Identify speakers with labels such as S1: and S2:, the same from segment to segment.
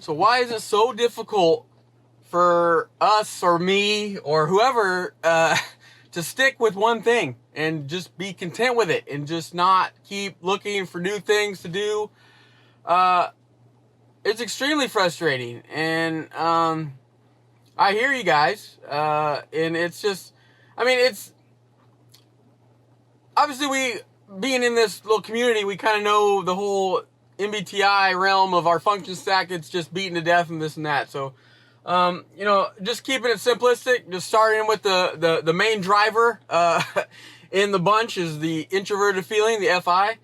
S1: So why is it so difficult for us or me or whoever to stick with one thing and just be content with it and just not keep looking for new things to do? It's extremely frustrating, and I hear you guys, and it's just, I mean, it's obviously being in this little community, we kind of know the whole MBTI realm of our function stack. It's just beaten to death and this and that. So, just keeping it simplistic, just starting with the main driver in the bunch is the introverted feeling, the FI.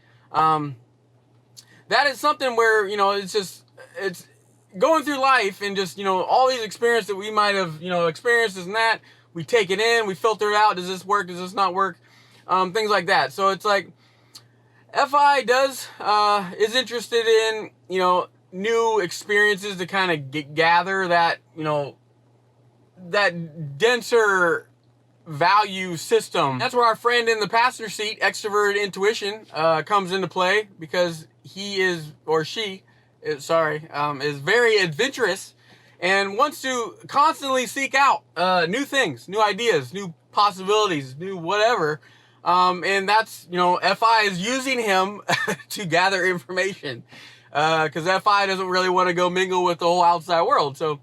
S1: That is something where, it's going through life and just, all these experiences that we might have, experienced and that, we take it in, we filter it out. Does this work? Does this not work? Things like that. So it's like FI is interested in, new experiences to kind of gather that, that denser value system. That's where our friend in the passenger seat, extroverted intuition, comes into play, because he is, or she, is very adventurous and wants to constantly seek out new things, new ideas, new possibilities, new whatever. And that's, FI is using him to gather information, because FI doesn't really want to go mingle with the whole outside world. So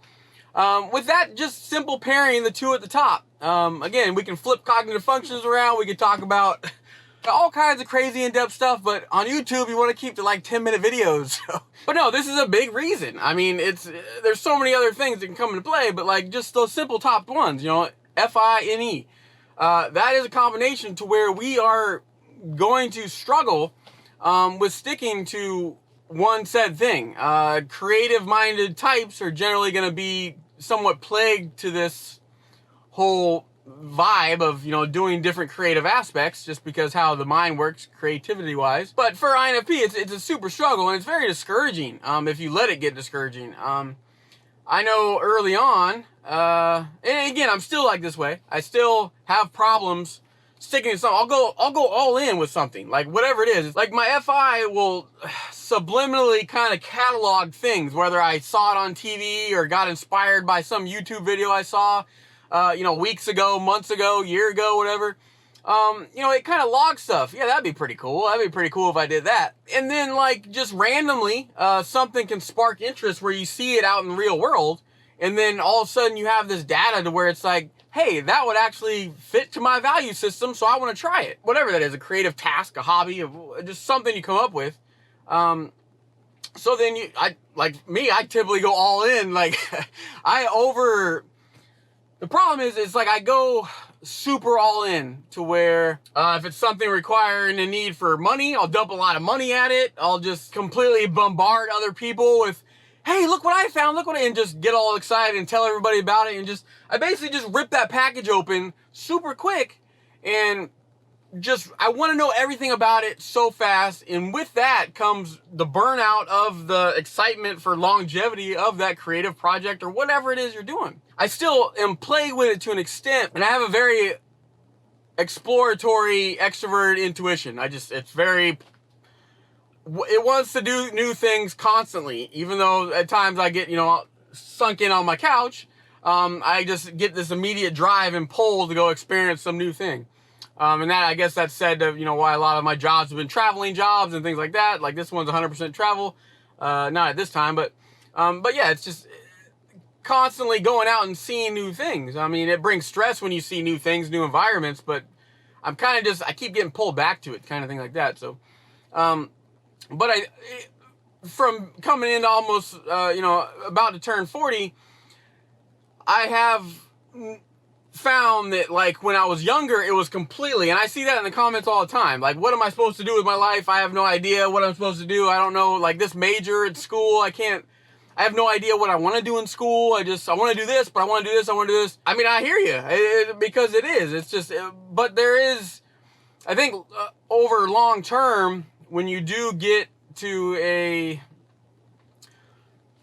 S1: with that just simple pairing the two at the top, again, we can flip cognitive functions around. We can talk about all kinds of crazy in-depth stuff, but on YouTube, you want to keep to like 10-minute videos. But no, this is a big reason. I mean, there's so many other things that can come into play, but like just those simple top ones, FINE. That is a combination to where we are going to struggle with sticking to one said thing. Creative-minded types are generally going to be somewhat plagued to this whole vibe of, doing different creative aspects, just because how the mind works creativity-wise. But for INFP, it's a super struggle, and it's very discouraging if you let it get discouraging. I know early on, and again, I'm still like this way. I still have problems sticking to something. I'll go all in with something, like whatever it is. Like my FI will subliminally kind of catalog things, whether I saw it on TV or got inspired by some YouTube video I saw, weeks ago, months ago, year ago, whatever. It kind of logs stuff. Yeah, that'd be pretty cool. That'd be pretty cool if I did that. And then, like, just randomly, something can spark interest where you see it out in the real world. And then all of a sudden you have this data to where it's like, hey, that would actually fit to my value system, so I want to try it. Whatever that is, a creative task, a hobby, just something you come up with. So then I typically go all in. Like, the problem is, it's like I go super all in to where if it's something requiring a need for money, I'll dump a lot of money at it. I'll just completely bombard other people with, hey, look what I found, and just get all excited and tell everybody about it. And I basically just rip that package open super quick, and I want to know everything about it so fast. And with that comes the burnout of the excitement for longevity of that creative project or whatever it is you're doing. I still am playing with it to an extent, and I have a very exploratory, extroverted intuition. It wants to do new things constantly, even though at times I get, sunk in on my couch. I just get this immediate drive and pull to go experience some new thing. And that, I guess that's said to, why a lot of my jobs have been traveling jobs and things like that. Like this one's 100% travel. Not at this time, but yeah, it's just constantly going out and seeing new things. I mean, it brings stress when you see new things, new environments, but I'm kind of I keep getting pulled back to it, kind of thing like that. So, but from coming into almost, about to turn 40, I have found that, like, when I was younger, it was completely, and I see that in the comments all the time, like, what am I supposed to do with my life? I have no idea what I'm supposed to do. I don't know, like, this major at school, I have no idea what I want to do in school. I want to do this, but I want to do this, I want to do this. I mean, I hear you, because it is. It's just, but there is, I think, over long term, when you do get to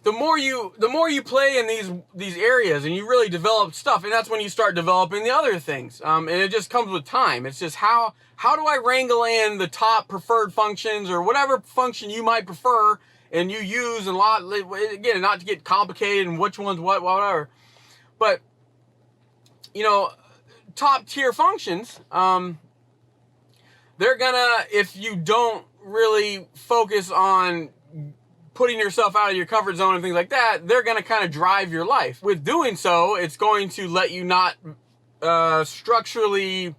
S1: the more you play in these areas and you really develop stuff, and that's when you start developing the other things. And it just comes with time. It's just how do I wrangle in the top preferred functions or whatever function you might prefer and you use a lot, again, not to get complicated and which one's what, whatever, but, you know, top tier functions, they're gonna, if you don't really focus on putting yourself out of your comfort zone and things like that, they're gonna kind of drive your life. With doing so, it's going to let you not structurally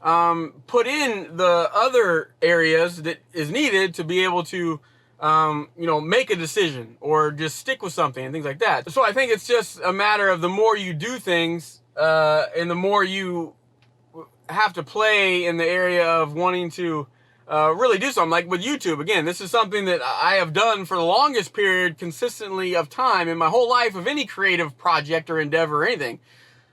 S1: put in the other areas that is needed to be able to, you know, make a decision or just stick with something and things like that. So I think it's just a matter of the more you do things, and the more you have to play in the area of wanting to really do something. Like with YouTube, again, this is something that I have done for the longest period consistently of time in my whole life of any creative project or endeavor or anything.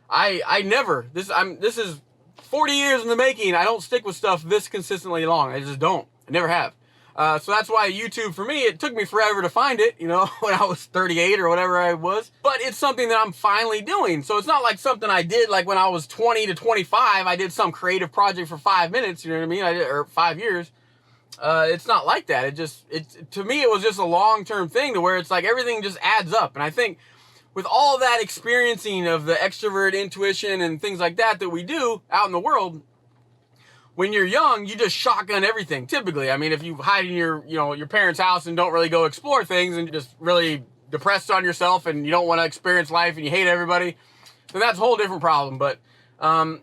S1: I never, this is 40 years in the making. I don't stick with stuff this consistently long. I just don't. I never have. So that's why YouTube, for me, it took me forever to find it, you know, when I was 38 or whatever I was. But it's something that I'm finally doing. So it's not like something I did like when I was 20 to 25. I did some creative project for 5 minutes, you know what I mean? Or 5 years. It's not like that. To me, it was just a long-term thing to where it's like everything just adds up. And I think with all that experiencing of the extrovert intuition and things like that we do out in the world, when you're young, you just shotgun everything. Typically, I mean, if you hide in your parents' house and don't really go explore things and you're just really depressed on yourself and you don't want to experience life and you hate everybody, then that's a whole different problem. But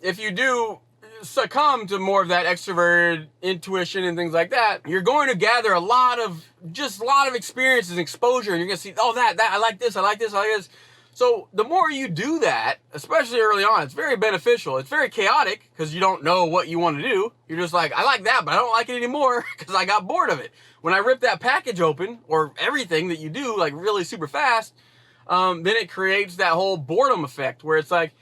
S1: if you do succumb to more of that extroverted intuition and things like that, you're going to gather a lot of experiences and exposure, and you're going to see, oh, that I like this, I like this, I like this. So the more you do that, especially early on, it's very beneficial. It's very chaotic because you don't know what you want to do. You're just like, I like that, but I don't like it anymore because I got bored of it. When I rip that package open, or everything that you do like really super fast, then it creates that whole boredom effect where it's like,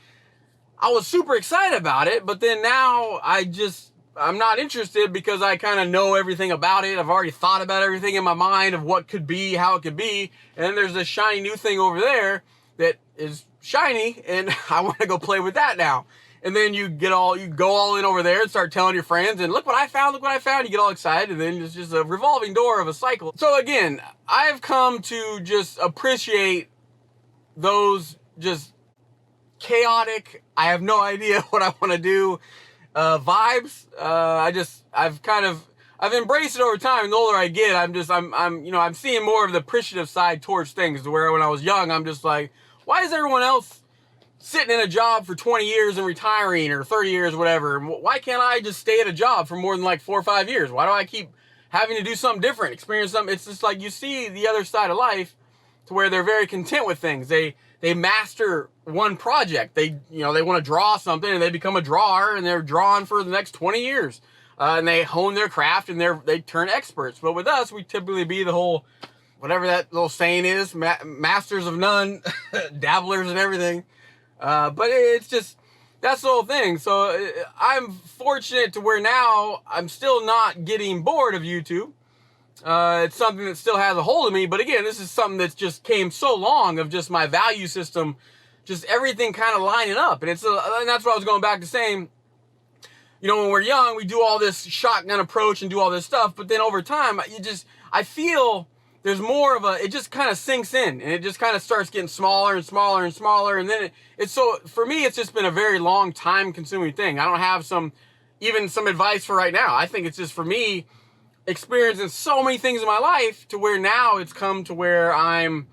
S1: I was super excited about it, but then now I'm not interested because I kind of know everything about it. I've already thought about everything in my mind of what could be, how it could be. And then there's this shiny new thing over there that is shiny, and I want to go play with that now. And then you go all in over there and start telling your friends, and look what I found, look what I found. You get all excited, and then it's just a revolving door of a cycle. So again, I've come to just appreciate those just chaotic, I have no idea what I want to do vibes. I've embraced it over time. And the older I get, I'm seeing more of the appreciative side towards things, to where when I was young, I'm just like, why is everyone else sitting in a job for 20 years and retiring, or 30 years, or whatever? Why can't I just stay at a job for more than like 4 or 5 years? Why do I keep having to do something different, experience something? It's just like, you see the other side of life to where they're very content with things. They master one project. They want to draw something, and they become a drawer, and they're drawing for the next 20 years. And they hone their craft, and they turn experts. But with us, we typically be the whole, whatever that little saying is, masters of none, dabblers and everything. But it's just, that's the whole thing. So I'm fortunate to where now I'm still not getting bored of YouTube. It's something that still has a hold of me. But again, this is something that's just came so long of just my value system, just everything kind of lining up. And that's what I was going back to saying. You know, when we're young, we do all this shotgun approach and do all this stuff. But then over time, I feel there's more of it just kind of sinks in, and it just kind of starts getting smaller and smaller and smaller. And then so for me, it's just been a very long time consuming thing. I don't have some advice for right now. I think it's just for me experiencing so many things in my life to where now it's come to where I'm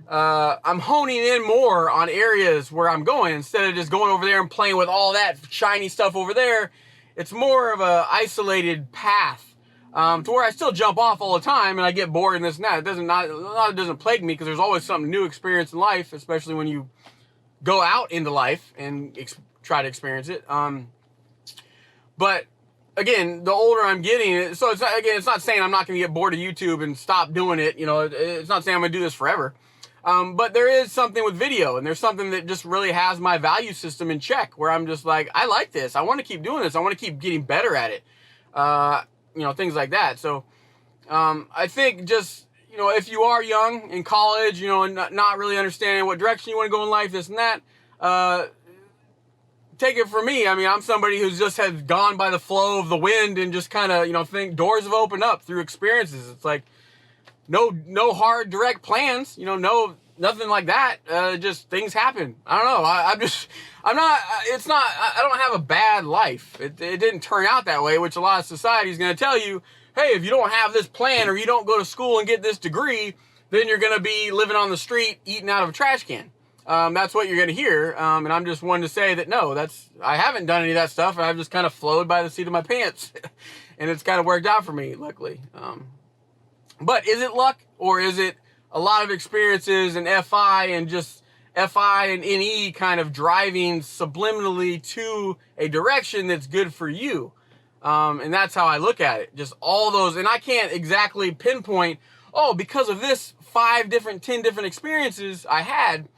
S1: honing in more on areas where I'm going, instead of just going over there and playing with all that shiny stuff over there. It's more of a isolated path, to where I still jump off all the time and I get bored and this and that. It doesn't plague me, because there's always something new experience in life, especially when you go out into life and try to experience it. But again, the older I'm getting, so it's not saying I'm not going to get bored of YouTube and stop doing it. You know, it's not saying I'm going to do this forever. But there is something with video, and there's something that just really has my value system in check, where I'm just like, I like this. I want to keep doing this. I want to keep getting better at it. Things like that. So, I think just, if you are young in college, and not really understanding what direction you want to go in life, this and that, take it from me. I mean, I'm somebody who's just has gone by the flow of the wind and just kind of, think doors have opened up through experiences. It's like, no hard direct plans, you know, nothing like that. Just things happen. I don't know. I don't have a bad life. It didn't turn out that way, which a lot of society is going to tell you, hey, if you don't have this plan or you don't go to school and get this degree, then you're going to be living on the street eating out of a trash can. That's what you're going to hear. And I'm just one to say that, no, I haven't done any of that stuff. And I've just kind of flowed by the seat of my pants. And it's kind of worked out for me, luckily. But is it luck, or is it a lot of experiences and FI and just FI and NE kind of driving subliminally to a direction that's good for you? And that's how I look at it. Just all those, and I can't exactly pinpoint, oh, because of this 10 different experiences I had,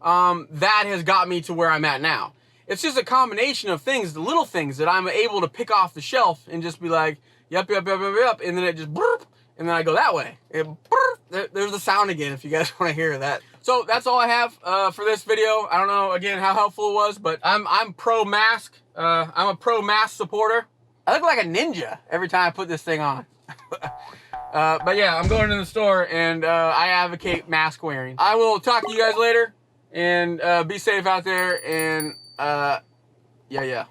S1: that has got me to where I'm at now. It's just a combination of things, the little things that I'm able to pick off the shelf and just be like, yep, and then it just burp, and then I go that way. There's the sound again if you guys want to hear that. So that's all I have for this video. I don't know, again, how helpful it was, but I'm pro-mask. I'm a pro-mask supporter. I look like a ninja every time I put this thing on. But yeah, I'm going to the store, and I advocate mask wearing. I will talk to you guys later, and be safe out there, and yeah.